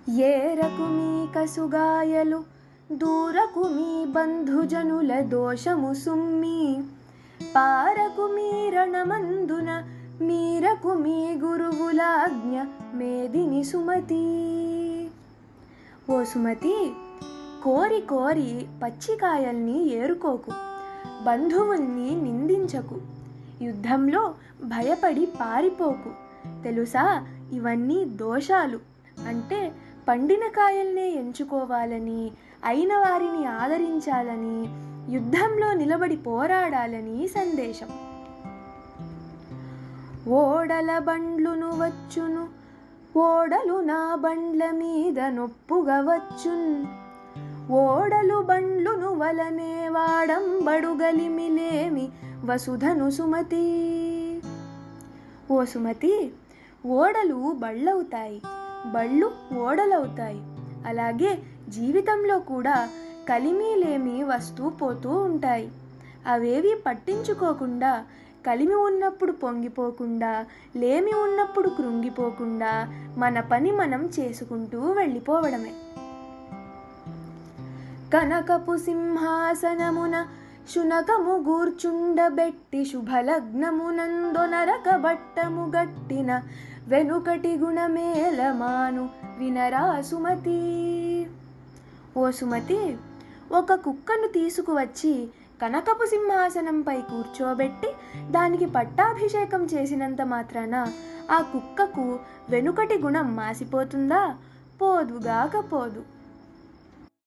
ఏరకు మీ కసుగాయలు దూరకు మీ బంధుజనుల దోషము సుమ్మి పారకు మీ రణమందున మీరకు మీ గురువులాజ్ఞ మేదిని సుమతి. ఓ సుమతి, కోరి కోరి పచ్చికాయల్ని ఏరుకోకు, బంధువుల్ని నిందించకు, యుద్ధంలో భయపడి పారిపోకు. తెలుసా, ఇవన్నీ దోషాలు. అంటే పండిన కాయల్నే ఎంచుకోవాలని, అయిన వారిని ఆదరించాలని, యుద్ధంలో నిలబడి పోరాడాలని సందేశం. ఓడల బండ్లును వచ్చును, ఓడలు నా బండ్ల మీద నొప్పుగా వచ్చున్, ఓడలు బండ్లును వలనే వాడంబడుగలిమిలేమి వసుధను సుమతి. ఓ సుమతి, ఓడలు బళ్ళవుతాయి, బళ్ళు ఓడలవుతాయి. అలాగే జీవితంలో కూడా కలిమిలేమి వస్తూ పోతూ ఉంటాయి. అవేవి పట్టించుకోకుండా, కలిమి ఉన్నప్పుడు పొంగిపోకుండా, లేమి ఉన్నప్పుడు కృంగిపోకుండా మన పని మనం చేసుకుంటూ వెళ్ళిపోవడమే. కనకపు సింహాసనమున శునకము గూర్చుండబెట్టి శుభలగ్నమునందొనరక బట్టము గట్టిన వెనుకటి గుణమేలమాను వినరా సుమతి. ఓ సుమతి, ఒక కుక్కను తీసుకువచ్చి కనకపు సింహాసనంపై కూర్చోబెట్టి దానికి పట్టాభిషేకం చేసినంత మాత్రాన ఆ కుక్కకు వెనుకటి గుణం మాసిపోతుందా? పోదుగాక పోదు.